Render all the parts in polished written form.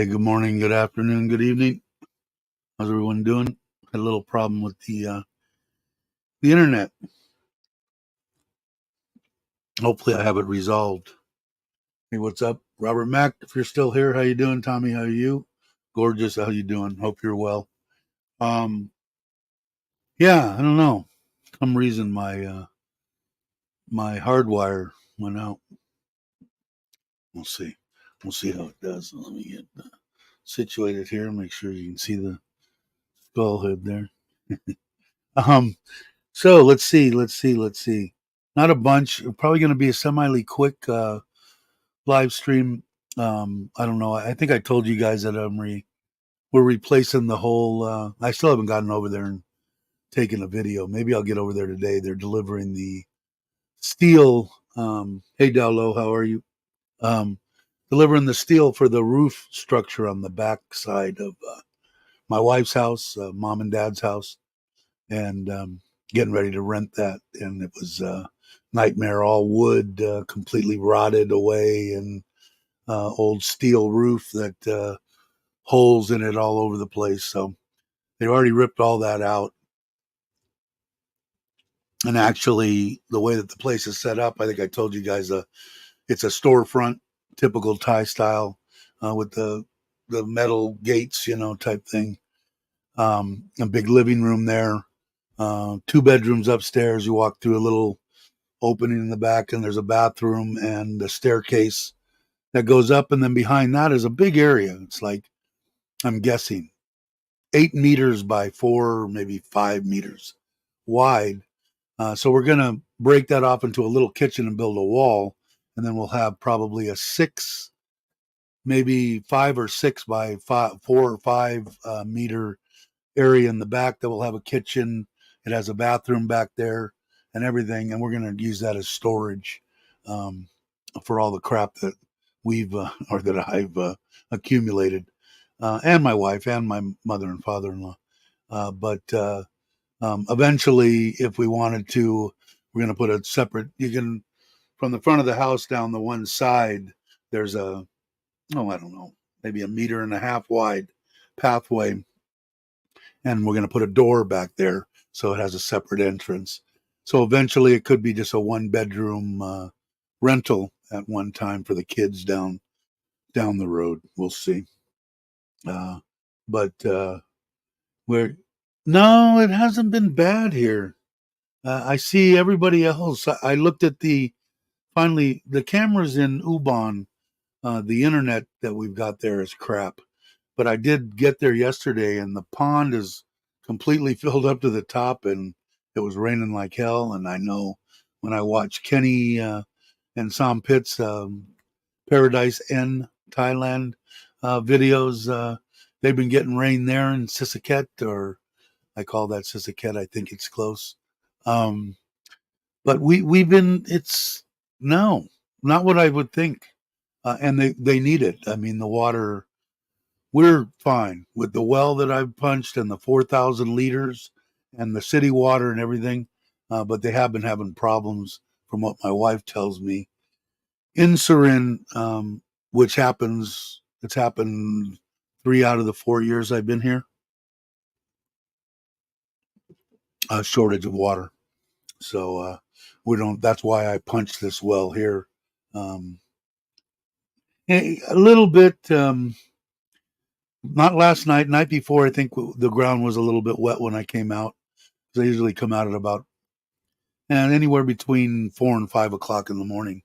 Hey, good morning, good afternoon, good evening. How's everyone doing? Had a little problem with the internet. Hopefully, I have it resolved. Hey, what's up, Robert Mack? If you're still here, how you doing? Tommy, how are you? Gorgeous, how you doing? Hope you're well. Um, yeah, I don't know. For some reason my hardwire went out. We'll see. We'll see how it does. Let me get situated here and make sure you can see the skull head there. Um, so let's see. Not a bunch. Probably going to be a quick live stream. I don't know. I think I told you guys that we're replacing the whole. I still haven't gotten over there and taken a video. Maybe I'll get over there today. They're delivering the steel. Hey, Dowlow, how are you? Delivering the steel for the roof structure on the back side of my wife's house, mom and dad's house, and getting ready to rent that. And it was nightmare, all wood, completely rotted away, and old steel roof that holes in it all over the place. So they already ripped all that out. And actually, the way that the place is set up, I think I told you guys, it's a storefront, typical Thai style, with the metal gates, type thing. A big living room there, 2 bedrooms upstairs. You walk through a little opening in the back, and there's a bathroom and a staircase that goes up, and then behind that is a big area. It's like, I'm guessing, 8 meters by 4, maybe 5 meters wide. So we're going to break that off into a little kitchen and build a wall, and then we'll have probably a 6, maybe 5 or 6 by 4 or 5 meter area in the back that will have a kitchen. It has a bathroom back there and everything, and we're going to use that as storage for all the crap that or that I've accumulated, and my wife and my mother and father-in-law. But eventually, if we wanted to, we're going to put a separate. You can, from the front of the house down the one side, there's I don't know, maybe 1.5 meter wide pathway, and we're going to put a door back there so it has a separate entrance. So eventually, it could be just a 1 bedroom rental at one time for the kids down the road. We'll see. But we're no, it hasn't been bad here. I see everybody else. I looked at finally the cameras in Ubon. The internet that we've got there is crap. But I did get there yesterday, and the pond is completely filled up to the top, and it was raining like hell. And I know when I watch Kenny and Sam Pitt's Paradise N Thailand videos, they've been getting rain there in Sisaket, or I call that Sisaket. I think it's close. But we've been. It's no, not what I would think. And they need it. I mean, the water. We're fine with the well that I've punched and the 4,000 liters and the city water and everything. But they have been having problems, from what my wife tells me. In Surin, which it's happened 3 out of the 4 years I've been here. A shortage of water. So we don't. That's why I punched this well here. A little bit. Not last night before. I think the ground was a little bit wet when I came out. I usually come out at about anywhere between 4 and 5 o'clock in the morning.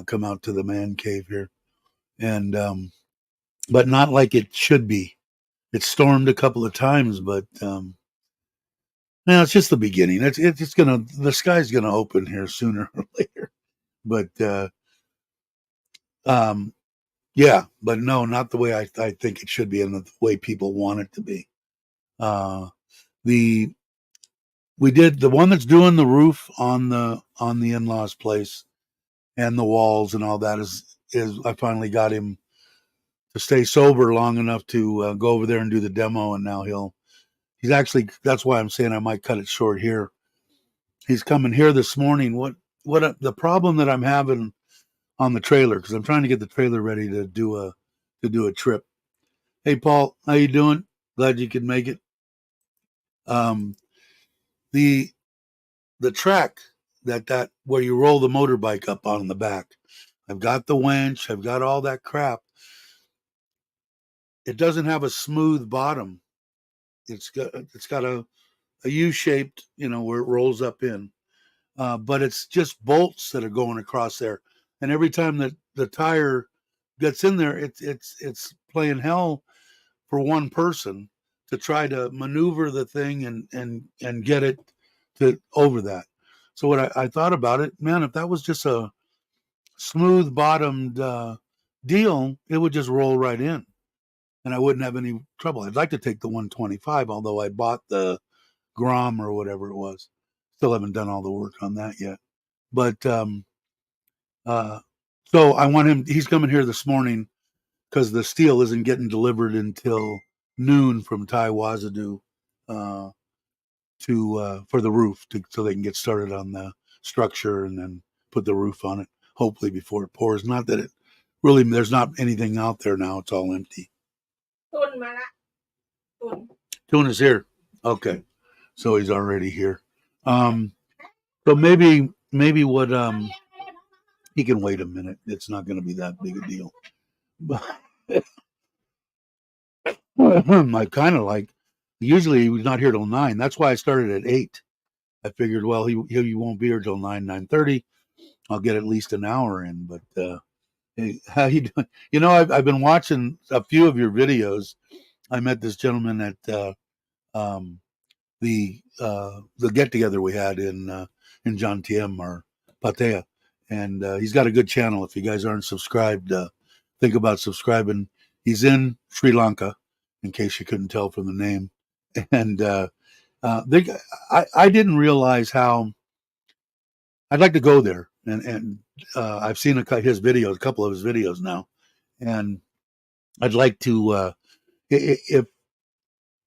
Come out to the man cave here, and but not like it should be. It stormed a couple of times, but it's just the beginning. The sky's gonna open here sooner or later. But yeah, but no, not the way I think it should be, and the way people want it to be. We did the one that's doing the roof on the in-laws place and the walls and all that is I finally got him to stay sober long enough to go over there and do the demo, and now he's actually, that's why I'm saying I might cut it short here. He's coming here this morning. The problem that I'm having on the trailer, because I'm trying to get the trailer ready to do a trip. Hey, Paul, how you doing? Glad you could make it. Um, the the track that where you roll the motorbike up on the back. I've got the winch. I've got all that crap. It doesn't have a smooth bottom. It's got a U shaped, where it rolls up in. But it's just bolts that are going across there, and every time that the tire gets in there, it's playing hell for one person to try to maneuver the thing and get it to over that. So what I thought about it, man, if that was just a smooth bottomed deal, it would just roll right in, and I wouldn't have any trouble. I'd like to take the 125, although I bought the Grom or whatever it was. Still haven't done all the work on that yet. But uh, so I want him. He's coming here this morning because the steel isn't getting delivered until noon from Tai Wazadu uh, to for the roof, so they can get started on the structure and then put the roof on it. Hopefully before it pours. Not that it really there's not anything out there now. It's all empty. Tune is here. Okay, so he's already here. So maybe what he can wait a minute. It's not going to be that big a deal. But I kind of like. Usually he's not here till 9. That's why I started at 8. I figured, well, he won't be here till 9:30. I'll get at least an hour in. But hey, how you doing? I've been watching a few of your videos. I met this gentleman at um, the get together we had in John Tiem or Patea, and he's got a good channel. If you guys aren't subscribed, think about subscribing. He's in Sri Lanka, in case you couldn't tell from the name, and I didn't realize how I'd like to go there, and I've seen his videos, a couple of his videos now, and I'd like to if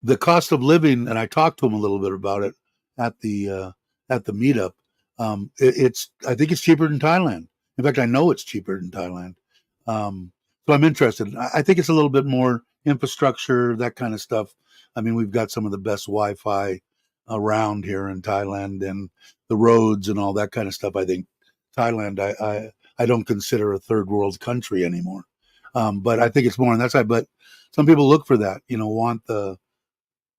the cost of living, and I talked to him a little bit about it at the meetup. It's I think it's cheaper than Thailand. In fact, I know it's cheaper than Thailand. So I'm interested. I think it's a little bit more infrastructure, that kind of stuff. I mean, we've got some of the best Wi-Fi around here in Thailand, and the roads and all that kind of stuff. I think Thailand, I don't consider a third world country anymore. But I think it's more on that side. But some people look for that, want the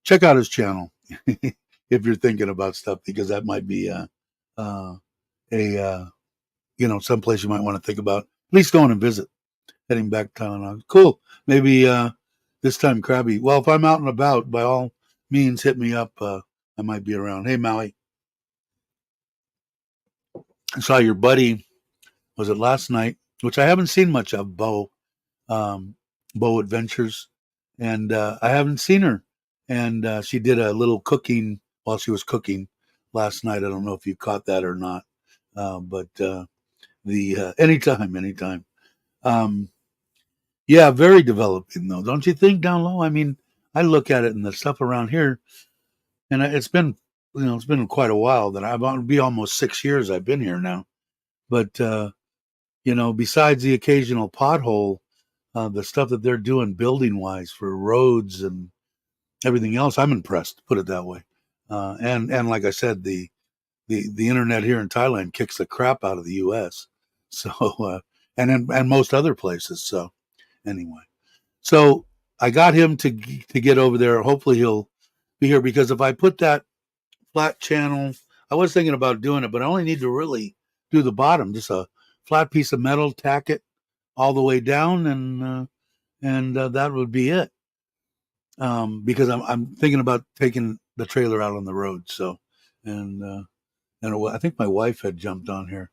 check out his channel if you're thinking about stuff, because that might be uh, a someplace you might want to think about at least going and visit. Heading back to town, cool. Maybe this time crabby. Well, if I'm out and about, by all means, hit me up. I might be around. Hey, Maui, I saw your buddy. Was it last night? Which I haven't seen much of. Um, Bo Adventures, and I haven't seen her. And she did a little cooking while she was cooking last night. I don't know if you caught that or not, but the anytime. Um, yeah, very developing though, don't you think? Down low, I mean, I look at it and the stuff around here, and it's been it's been quite a while that it'll be almost 6 years I've been here now. But besides the occasional pothole, the stuff that they're doing building wise for roads and everything else, I'm impressed. Put it that way. And like I said, the internet here in Thailand kicks the crap out of the U.S. So and most other places. So anyway, so I got him to get over there. Hopefully he'll be here, because if I put that flat channel, I was thinking about doing it, but I only need to really do the bottom, just a flat piece of metal, tack it all the way down, and that would be it. Because I'm thinking about taking the trailer out on the road. So, and I think my wife had jumped on here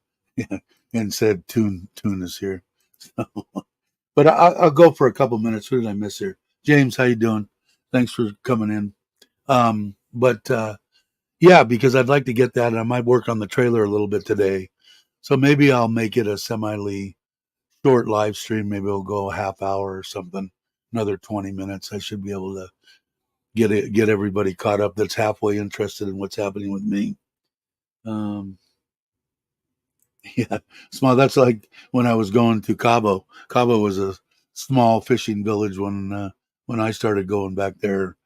and said, "Tune is here." So, but I'll go for a couple minutes. Who did I miss here? James, how you doing? Thanks for coming in. But yeah, because I'd like to get that, and I might work on the trailer a little bit today. So maybe I'll make it a semi short live stream. Maybe it'll go a half hour or something. Another 20 minutes. I should be able to get everybody caught up that's halfway interested in what's happening with me. Um, yeah, small. That's like when I was going to Cabo. Cabo was a small fishing village when when I started going back there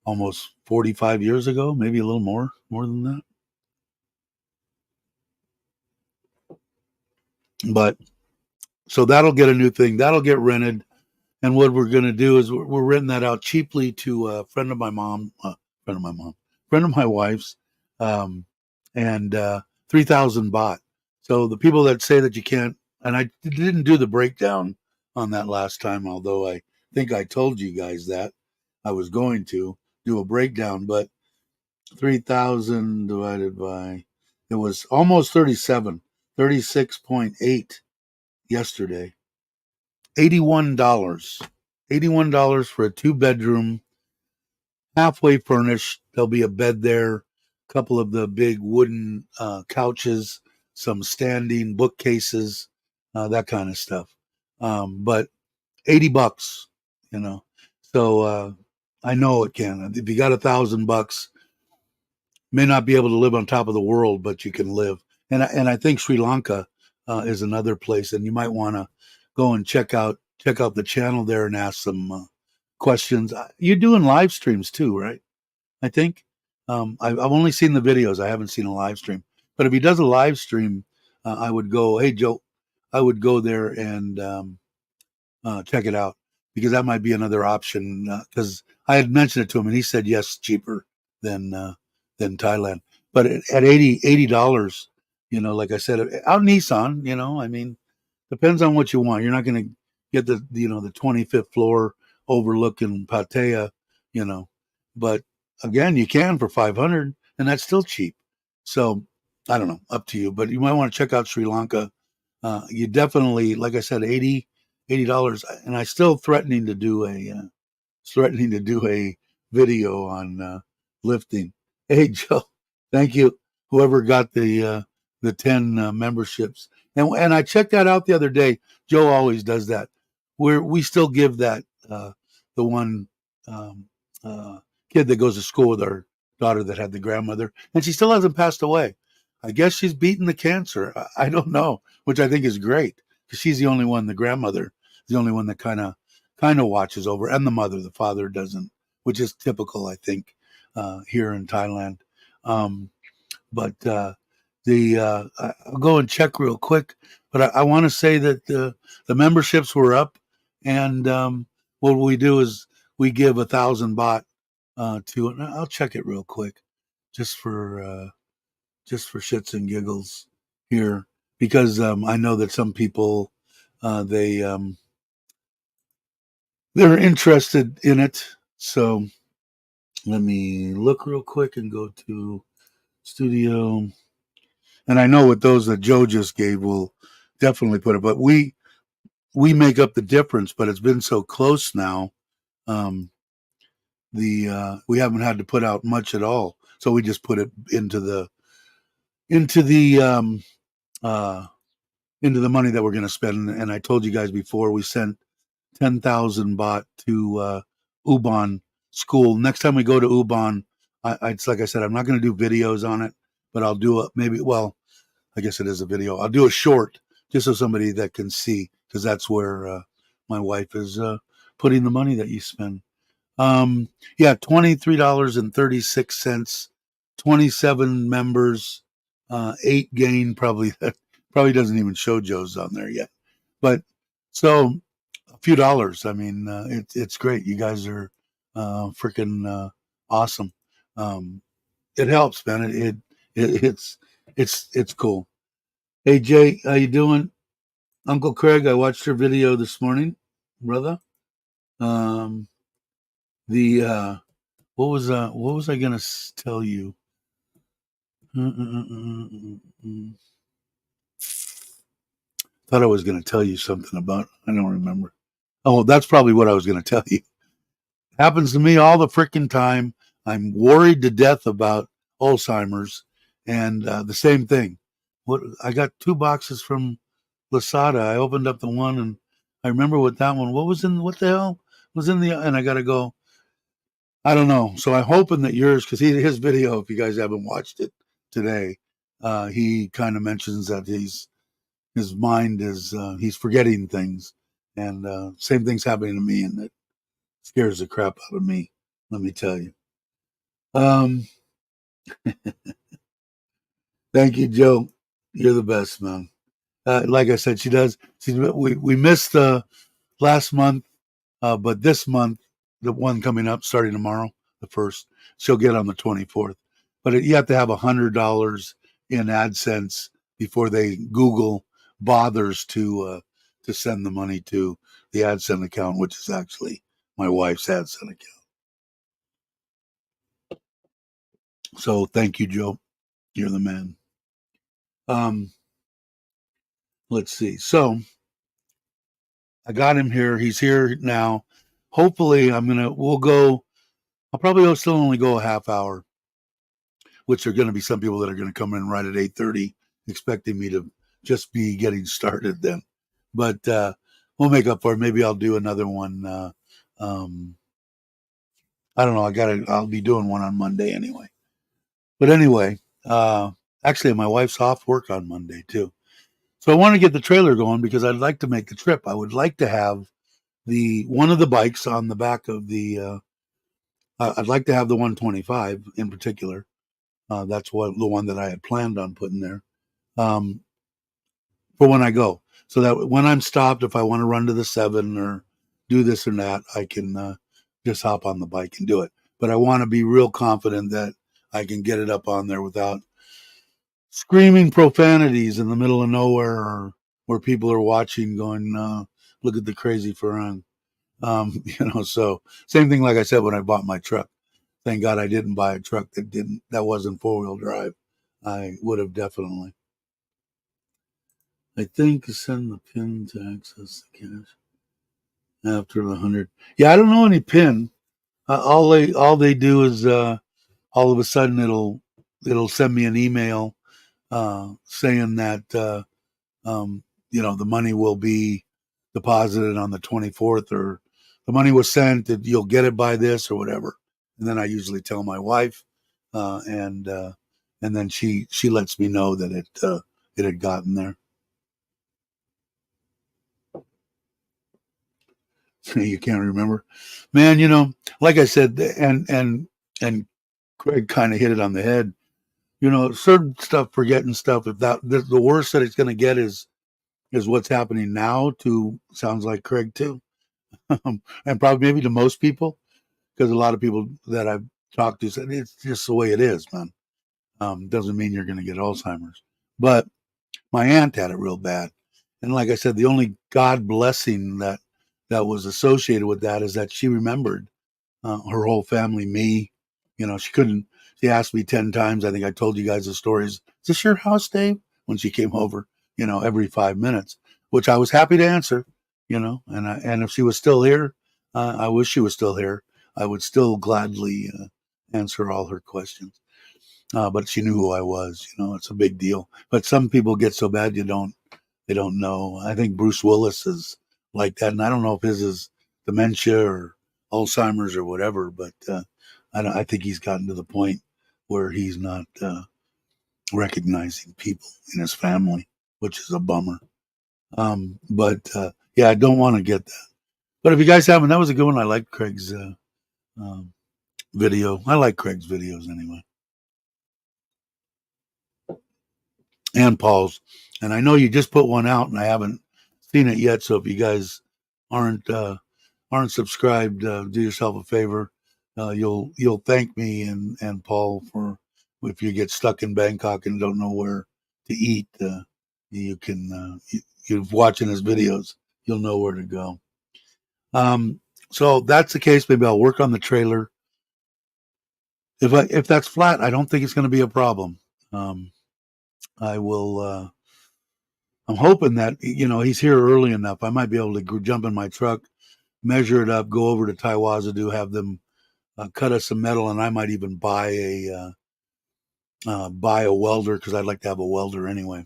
almost 45 years ago, maybe a little more than that. But so that'll get a new thing. That'll get rented. And what we're going to do is we're renting that out cheaply to a friend of my mom, friend of my wife's, um, and 3,000 baht. So the people that say that you can't, and I didn't do the breakdown on that last time, although I think I told you guys that I was going to do a breakdown, but 3,000 divided by, it was almost 37, 36.8 yesterday. $81. $81 for a 2-bedroom, halfway furnished. There'll be a bed there, a couple of the big wooden couches, some standing bookcases, that kind of stuff. But $80, you know. So I know it can. If you got $1,000, may not be able to live on top of the world, but you can live. And I think Sri Lanka is another place, and you might want to go and check out the channel there and ask some questions. You're doing live streams too, right? I think I've only seen the videos. I haven't seen a live stream. But if he does a live stream, I would go, hey Joe, I would go there and check it out, because that might be another option. Because I had mentioned it to him, and he said yes, cheaper than than Thailand. But at $80, like I said, out in Nissan, I mean, depends on what you want. You're not going to get the 25th floor overlooking Pattaya, you know, but again, you can for 500, and that's still cheap. So I don't know, up to you. But you might want to check out Sri Lanka. You definitely, like I said, $80, and I still threatening to do a video on lifting. Hey Joe, thank you. Whoever got the 10 memberships, and I checked that out the other day. Joe always does that. We still give that the one um, uh, kid that goes to school with our daughter that had the grandmother, and she still hasn't passed away. I guess she's beaten the cancer. I don't know, which I think is great, because she's the only one. The grandmother is the only one that kind of watches over, and the mother. The father doesn't, which is typical, I think, here in Thailand. But I'll go and check real quick. But I want to say that the memberships were up, and what we do is we give 1,000 baht to it. I'll check it real quick, just for shits and giggles here, because I know that some people they're interested in it. So let me look real quick and go to studio. And I know with those that Joe just gave, will definitely put it. But we make up the difference. But it's been so close now. We haven't had to put out much at all, so we just put it into the money that we're going to spend. And I told you guys before, we sent 10,000 baht to Ubon school. Next time we go to Ubon, it's like I said, I'm not going to do videos on it, but I'll do maybe. Well, I guess it is a video. I'll do a short, just so somebody that can see, because that's where my wife is putting the money that you spend. Yeah, $23.36, 27 members, 8 gain. Probably that probably doesn't even show Joe's on there yet, but so a few dollars. I mean, it's great. You guys are freaking awesome. It helps, man. It's cool. Hey Jay, how you doing? Uncle Craig, I watched your video this morning, brother. Um, the what was I gonna tell you? Thought I was gonna tell you something about. I don't remember. Oh, that's probably what I was gonna tell you. Happens to me all the freaking time. I'm worried to death about Alzheimer's, and the same thing. What I got 2 boxes from Lasada. I opened up the one, and I remember what that one. What the hell was in the? And I got to go. I don't know. So I'm hoping that yours, because his video, if you guys haven't watched it today, he kind of mentions that his mind is he's forgetting things, and same thing's happening to me, and Scares the crap out of me, let me tell you. Um, Thank you, Joe. You're the best, man. Like I said, she does. We missed last month, but this month, the one coming up starting tomorrow, the first, she'll get on the 24th. But you have to have $100 in AdSense before they Google bothers to send the money to the AdSense account, which is actually my wife's AdSense account. So thank you, Joe. You're the man. Um, let's see. So I got him here. He's here now. Hopefully, we'll go. I'll probably still only go a half hour, which are going to be some people that are going to come in right at 8:30, expecting me to just be getting started then. But we'll make up for it. Maybe I'll do another one. I don't know. I'll be doing one on Monday anyway. But anyway, actually, my wife's off work on Monday too. So I want to get the trailer going because I'd like to make the trip. I would like to have the one of the bikes on the back of the. I'd like to have the 125 in particular. That's the one that I had planned on putting there um, for when I go, so that when I'm stopped, if I want to run to the 7 or do this or that, I can just hop on the bike and do it. But I want to be real confident that I can get it up on there without screaming profanities in the middle of nowhere or where people are watching, going, "Look at the crazy Farang." So same thing like I said when I bought my truck. Thank God I didn't buy a truck that wasn't 4-wheel drive. I would have definitely. I think send the pin to access the cash after the 100. Yeah, I don't know any pin. All they do is all of a sudden it'll send me an email saying that the money will be deposited on the 24th, or the money was sent, that you'll get it by this or whatever. And then I usually tell my wife, and then she lets me know that it had gotten there. You can't remember, man. Like I said, and Craig kind of hit it on the head. Certain stuff, forgetting stuff. If the worst that it's going to get is what's happening now to, sounds like Craig too, and probably maybe to most people, because a lot of people that I've talked to said it's just the way it is, man. Doesn't mean you're going to get Alzheimer's, but my aunt had it real bad, and like I said, the only God blessing that was associated with that is that she remembered her whole family, me. She couldn't. She asked me 10 times. I think I told you guys the stories. Is this your house, Dave? When she came over, every 5 minutes, which I was happy to answer. And if she was still here, I wish she was still here. I would still gladly answer all her questions. But she knew who I was. It's a big deal. But some people get so bad they don't know. I think Bruce Willis is like that, and I don't know if his is dementia or Alzheimer's or whatever. But I think he's gotten to the point where he's not recognizing people in his family, which is a bummer. But yeah, I don't want to get that. But if you guys haven't, that was a good one. I like Craig's um, video. I like Craig's videos anyway, and Paul's. And I know you just put one out, and I haven't seen it yet. So if you guys aren't aren't subscribed, do yourself a favor. You'll thank me and Paul for, if you get stuck in Bangkok and don't know where to eat. You can you're watching his videos. You'll know where to go. So that's the case. Maybe I'll work on the trailer. If that's flat, I don't think it's going to be a problem. Um, I will. I'm hoping that he's here early enough. I might be able to jump in my truck, measure it up, go over to Taiwazadu, have them cut us some metal, and I might even buy a welder, because I'd like to have a welder anyway.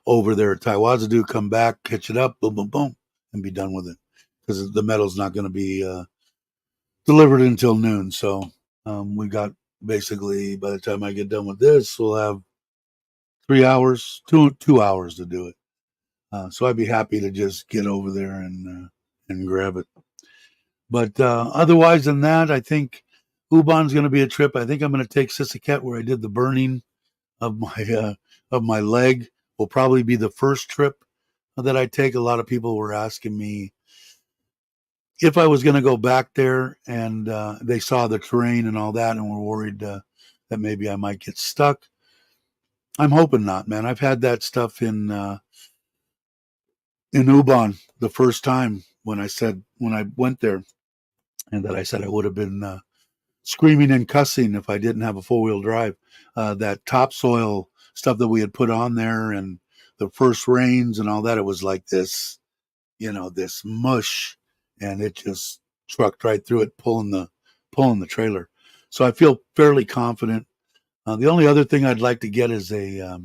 Over there at Taiwazadu, come back, catch it up, boom, boom, boom, and be done with it, because the metal's not going to be delivered until noon. So we got, basically, by the time I get done with this, we'll have 3 hours, 2 hours to do it. So I'd be happy to just get over there and grab it. But otherwise than that, I think Ubon's going to be a trip. I think I'm going to take Sisaket, where I did the burning of my leg. Will probably be the first trip that I take. A lot of people were asking me if I was going to go back there, and they saw the terrain and all that, and were worried that maybe I might get stuck. I'm hoping not, man. I've had that stuff in Ubon the first time when I went there, and that I said I would have been screaming and cussing if I didn't have a 4-wheel drive. That topsoil stuff that we had put on there, and the first rains and all that, it was like this, this mush, and it just trucked right through it, pulling the trailer. So I feel fairly confident. The only other thing I'd like to get is I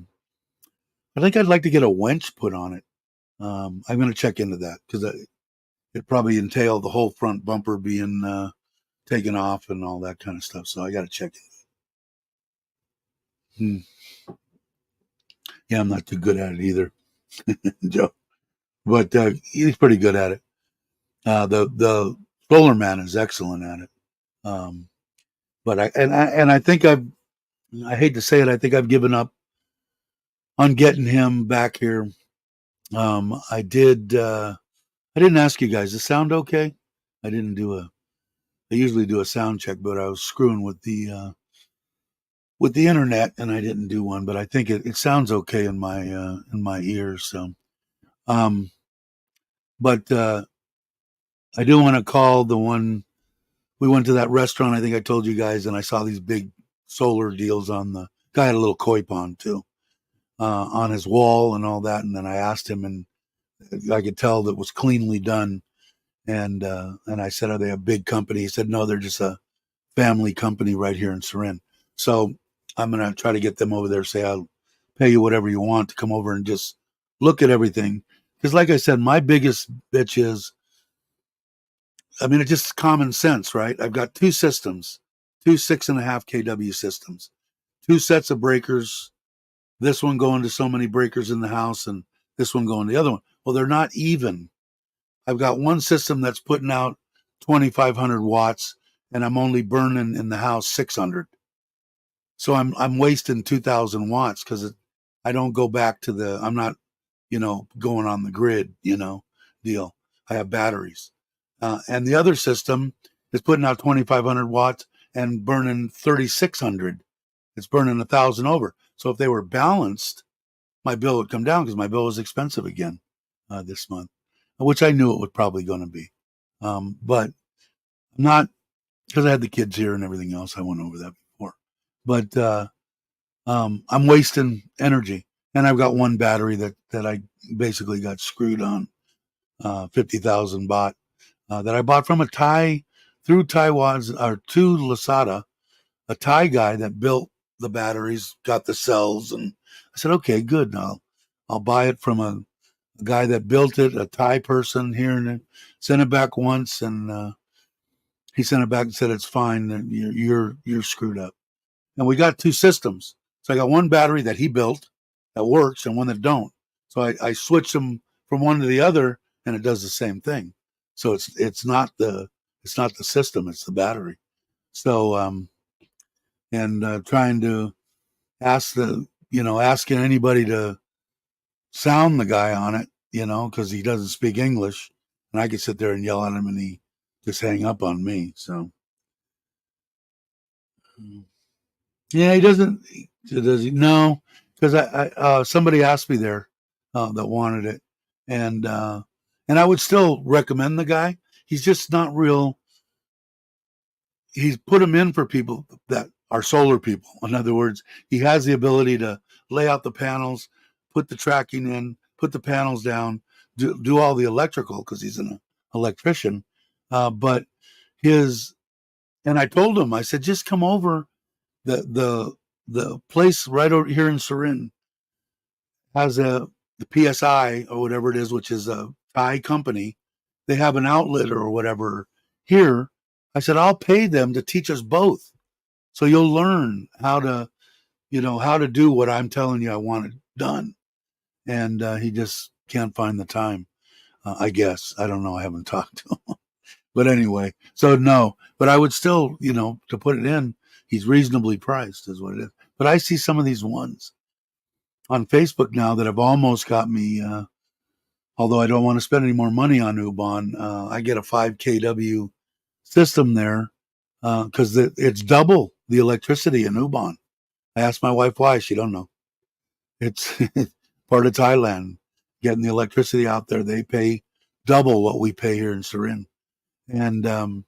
think I'd like to get a winch put on it. I'm going to check into that because it probably entailed the whole front bumper being taken off and all that kind of stuff. So I got to check it. Yeah, I'm not too good at it either, Joe. But he's pretty good at it. The Solar Man is excellent at it. But I think I hate to say it, I think I've given up on getting him back here. I didn't ask you guys. Does it sound okay? I didn't do I usually do a sound check, but I was screwing with the internet, and I didn't do one. But I think it sounds okay in my ears. So, but I do want to call the one we went to, that restaurant I think I told you guys, and I saw these big solar deals on the guy had a little koi pond too on his wall and all that. And then I asked him, and I could tell that was cleanly done. And I said, "Are they a big company?" He said, "No, they're just a family company right here in Surin." So I'm gonna try to get them over there. Say, "I'll pay you whatever you want to come over and just look at everything." Because, like I said, my biggest bitch is, it's just common sense, right? I've got two systems, two 6.5 kW systems, two sets of breakers. This one going to so many breakers in the house, and this one going to the other one. Well, they're not even. I've got one system that's putting out 2,500 watts, and I'm only burning in the house 600. So I'm wasting 2,000 watts because I don't go back to I'm not, going on the grid, deal. I have batteries. And the other system is putting out 2,500 watts and burning 3,600. It's burning 1,000 over. So if they were balanced, my bill would come down because my bill was expensive again this month, which I knew it was probably going to be. But not because I had the kids here and everything else. I went over that before. But I'm wasting energy. And I've got one battery that I basically got screwed on, 50,000 baht, that I bought from through Taiwan's, or to Lasada, a Thai guy that built the batteries, got the cells. And I said, okay, good. I'll buy it from a guy that built it, a Thai person here, and sent it back once. And he sent it back and said, it's fine. And you're screwed up. And we got two systems. So I got one battery that he built that works and one that don't. So I switched them from one to the other, and it does the same thing. So it's not the system, it's the battery. So trying to asking anybody to sound the guy on it, because he doesn't speak English, and I could sit there and yell at him, and he just hang up on me. So. Yeah, he doesn't. Does he? No, because somebody asked me there that wanted it, and I would still recommend the guy. He's just not real. He's put him in for people that are solar people. In other words, he has the ability to lay out the panels, put the tracking in, put the panels down, do all the electrical because he's an electrician. But and I told him, I said, just come over. The place right over here in Surin has the PSI or whatever it is, which is a Thai company. They have an outlet or whatever here. I said, I'll pay them to teach us both. So you'll learn how to do what I'm telling you I want it done. And he just can't find the time, I guess. I don't know. I haven't talked to him. But anyway, so no, but I would still, to put it in, he's reasonably priced, is what it is. But I see some of these ones on Facebook now that have almost got me. Although I don't want to spend any more money on Ubon, I get a 5 kW system there because it's double the electricity in Ubon. I asked my wife why. She don't know. It's part of Thailand. Getting the electricity out there, they pay double what we pay here in Surin. And a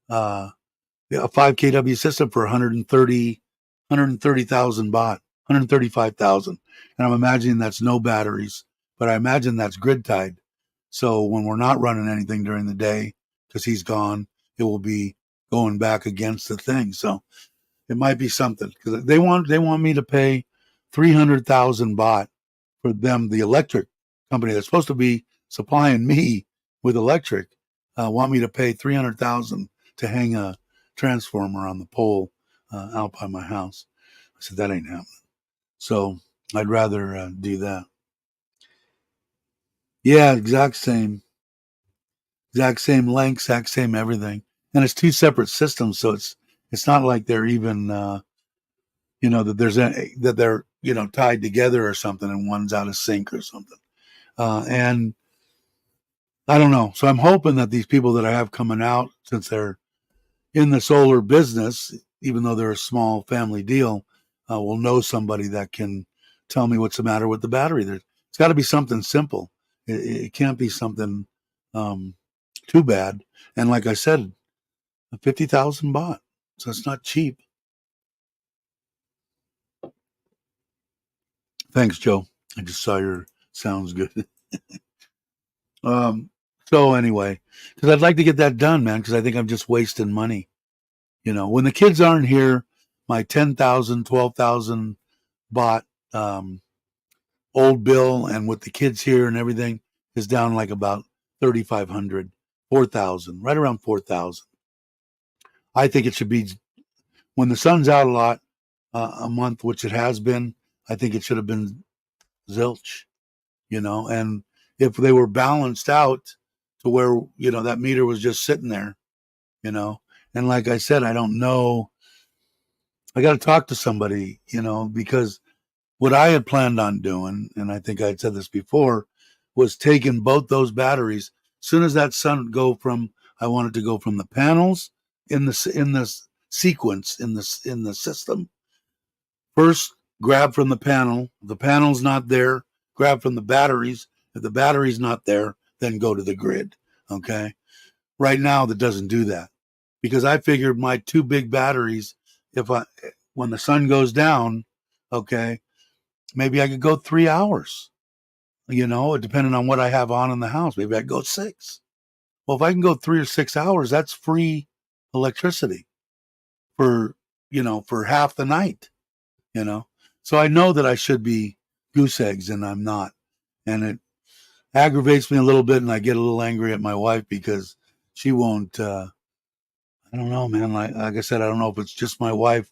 5 kW system for 130,000 baht, 135,000. And I'm imagining that's no batteries, but I imagine that's grid tied. So when we're not running anything during the day, because he's gone, it will be going back against the thing. So it might be something, because they want me to pay 300,000 baht for them, the electric company that's supposed to be supplying me with electric, want me to pay 300,000 to hang a transformer on the pole out by my house. I said, that ain't happening. So I'd rather do that. Yeah, exact same length, exact same everything. And it's two separate systems, so it's not like they're even that that they're tied together or something, and one's out of sync or something. And I don't know. So I'm hoping that these people that I have coming out, since they're in the solar business, even though they're a small family deal, will know somebody that can tell me what's the matter with the battery. It's got to be something simple. It can't be something too bad. And like I said, 50,000 baht. So it's not cheap. Thanks, Joe. I just saw your sounds good. So anyway, because I'd like to get that done, man, because I think I'm just wasting money. When the kids aren't here, my 10,000, 12,000 baht old bill, and with the kids here and everything, is down like about 3,500, 4,000, right around 4,000. I think it should be, when the sun's out a lot, a month, which it has been, I think it should have been zilch, and if they were balanced out to where, that meter was just sitting there, and like I said, I don't know. I got to talk to somebody, because what I had planned on doing, and I think I'd said this before, was taking both those batteries. As soon as that sun I wanted to go from the panels in the sequence in the system. First, grab from the panel. If the panel's not there, grab from the batteries. If the battery's not there, then go to the grid. Okay. Right now, that doesn't do that, because I figured my two big batteries, when the sun goes down, okay, maybe I could go 3 hours, depending on what I have on in the house. Maybe I could go 6. Well, if I can go 3 or 6 hours, that's free electricity for, for half the night, So I know that I should be goose eggs, and I'm not. And it aggravates me a little bit, and I get a little angry at my wife because she won't, I don't know, man. Like I said, I don't know if it's just my wife.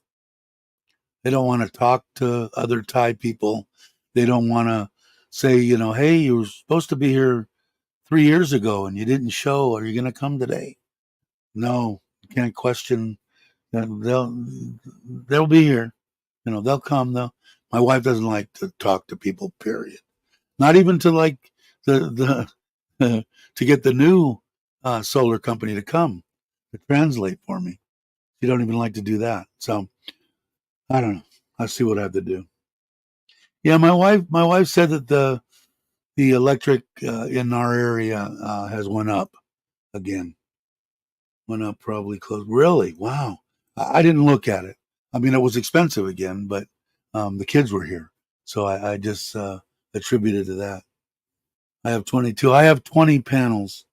They don't want to talk to other Thai people. They don't want to say, hey, you were supposed to be here 3 years ago and you didn't show. Are you going to come today? No, you can't question. They'll be here. They'll come. My wife doesn't like to talk to people. Period. Not even to like the to get the new solar company to come to translate for me. She don't even like to do that. So I don't know. I'll see what I have to do. Yeah, my wife said that the electric in our area has went up again. Went up probably close. Really? Wow. I didn't look at it. I mean, it was expensive again, but the kids were here, so I just attributed to that. I have 22. I have 20 panels,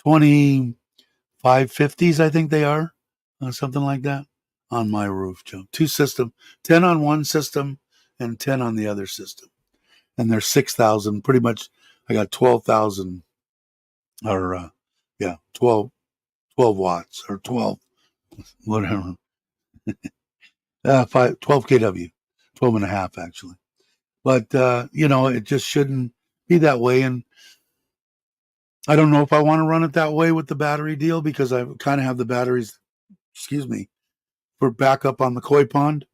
2550s, I think they are, something like that, on my roof, Joe. Two system, 10 on one system and 10 on the other system. And they're 6,000, pretty much. I got 12,000 or, 12 watts or 12, whatever, 12 kW, 12 and a half actually. But, it just shouldn't be that way. And I don't know if I want to run it that way with the battery deal because I kind of have the batteries, excuse me, for backup on the koi pond.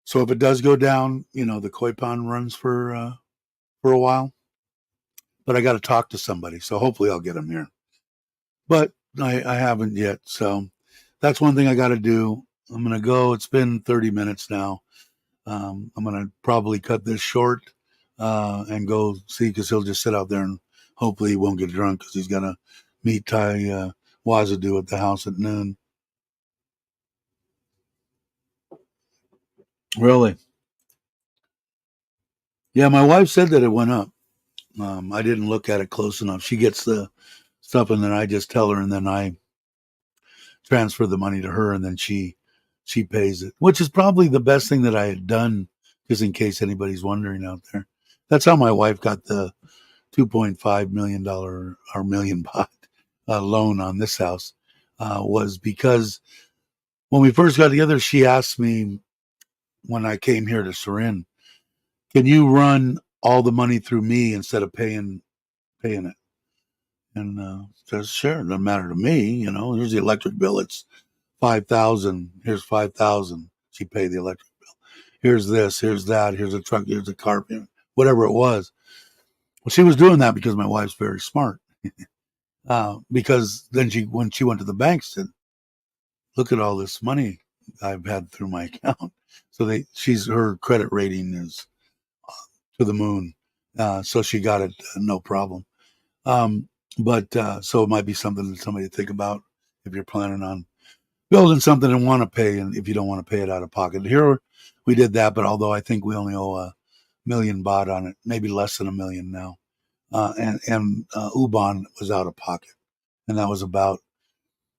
So if it does go down, the koi pond runs for a while. But I got to talk to somebody, so hopefully I'll get them here. But I haven't yet, so that's one thing I got to do. I'm gonna go. It's been 30 minutes now. I'm gonna probably cut this short and go see because he'll just sit out there and hopefully he won't get drunk because he's gonna meet Ty Wazadu at the house at noon. Really? Yeah, my wife said that it went up. I didn't look at it close enough. She gets the stuff and then I just tell her and then I transfer the money to her and then she pays it, which is probably the best thing that I had done, just in case anybody's wondering out there. That's how my wife got the $2.5 million or million baht loan on this house. Was because when we first got together, she asked me when I came here to Surin, "Can you run all the money through me instead of paying it?" And says, "Sure, it doesn't matter to me. Here's the electric bill. It's 5,000. Here's 5,000. She paid the electric bill. Here's this. Here's that. Here's a truck. Here's a car payment. Whatever it was." Well, she was doing that because my wife's very smart. Because then when she went to the bank, said, "Look at all this money I've had through my account." So her credit rating is to the moon. So she got it no problem. Um, but so it might be something that somebody to think about if you're planning on building something and want to pay, and if you don't want to pay it out of pocket. Here we did that, but although I think we only owe a million baht on it, maybe less than a million now. And Ubon was out of pocket, and that was about,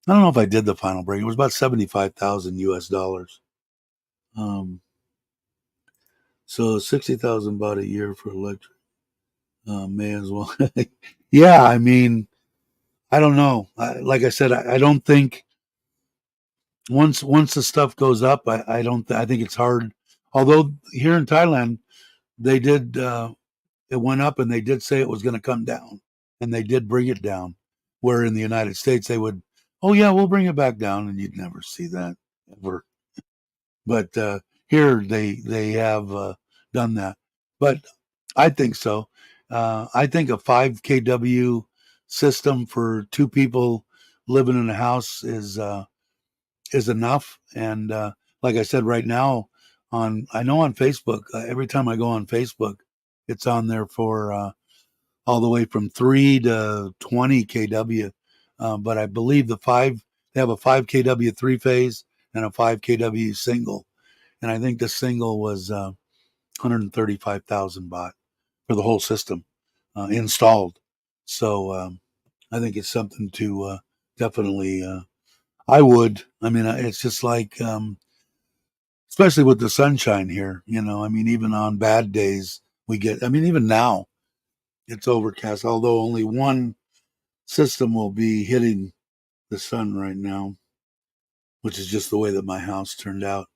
I don't know if I did the final break. It was about 75,000 US dollars. Um, so 60,000 baht a year for electric, may as well. Yeah, I mean, I don't know. Like I said, I don't think once the stuff goes up, I don't. I think it's hard. Although here in Thailand, they did. It went up, and they did say it was going to come down, and they did bring it down. Where in the United States, they would, "Oh yeah, we'll bring it back down," and you'd never see that ever. But here they have done that. But I think so. I think a 5 kW system for two people living in a house is enough. And like I said, right now I know on Facebook, every time I go on Facebook, it's on there for all the way from 3 to 20 kW. But I believe they have a 5 kW 3 phase and a 5 kW single. And I think the single was 135,000 baht for the whole system installed. So I think it's something to definitely. I would. I mean, it's just like, especially with the sunshine here. I mean, even on bad days, we get. I mean, even now it's overcast. Although only one system will be hitting the sun right now, which is just the way that my house turned out.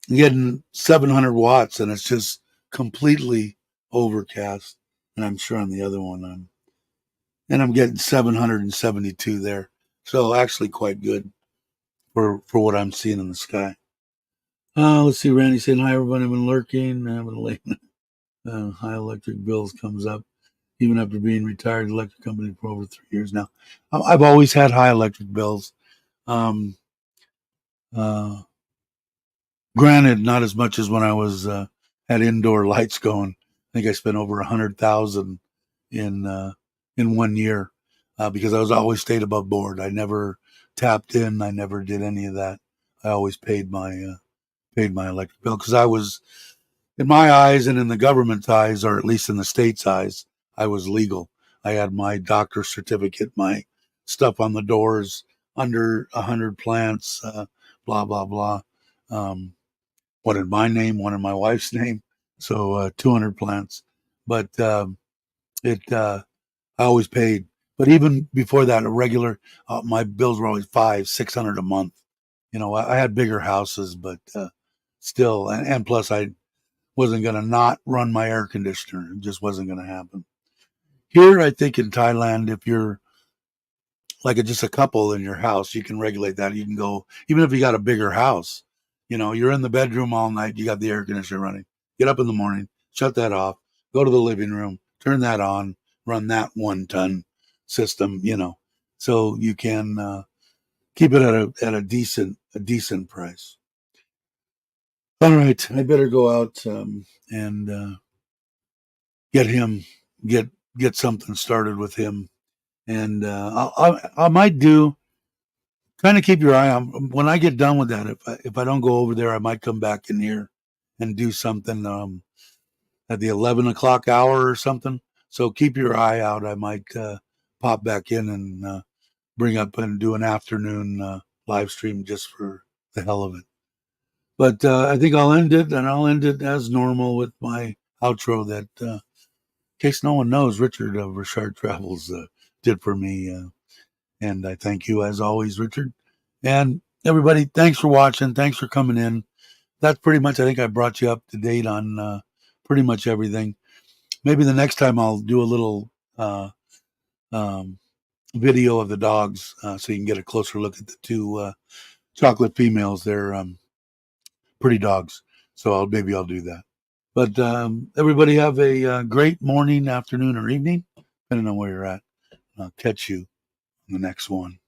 Getting 700 watts, and it's just completely overcast. And I'm sure on the other one, I'm getting 772 there. So actually, quite good for what I'm seeing in the sky. Let's see. Randy saying hi, everyone. I've been lurking. I haven't late. High electric bills comes up even after being retired electric company for over 3 years now. I've always had high electric bills. Um, uh, Granted, not as much as when I was had indoor lights going. I think I spent over 100,000 in in 1 year because I was always stayed above board. I never tapped in. I never did any of that. I always paid my electric bill because I was, in my eyes and in the government's eyes, or at least in the state's eyes, I was legal. I had my doctor's certificate, my stuff on the doors, under 100 plants, blah blah blah. Um, one in my name, one in my wife's name, so 200 plants. But it I always paid. But even before that, a regular my bills were always 500-600 a month. I had bigger houses, but still, and plus I wasn't going to not run my air conditioner. It just wasn't going to happen. Here, I think in Thailand, if you're like just a couple in your house, you can regulate that. You can go, even if you got a bigger house, you're in the bedroom all night, you got the air conditioner running. Get up in the morning, shut that off, go to the living room, turn that on, run that 1 ton system, so you can keep it at a decent price. All right, I better go out and get him get get something started with him, and I might do kind of keep your eye on when I get done with that. If I don't go over there, I might come back in here and do something at the 11 o'clock hour or something. So keep your eye out. I might pop back in and bring up and do an afternoon live stream just for the hell of it. But I think I'll end it, and I'll end it as normal with my outro that, in case no one knows, Richard of Richard Travels did for me. And I thank you as always, Richard. And everybody, thanks for watching. Thanks for coming in. That's pretty much, I think I brought you up to date on pretty much everything. Maybe the next time I'll do a little um, video of the dogs so you can get a closer look at the two chocolate females. They're pretty dogs. So maybe I'll do that. But everybody have a great morning, afternoon, or evening, depending on where you're at. I'll catch you on the next one.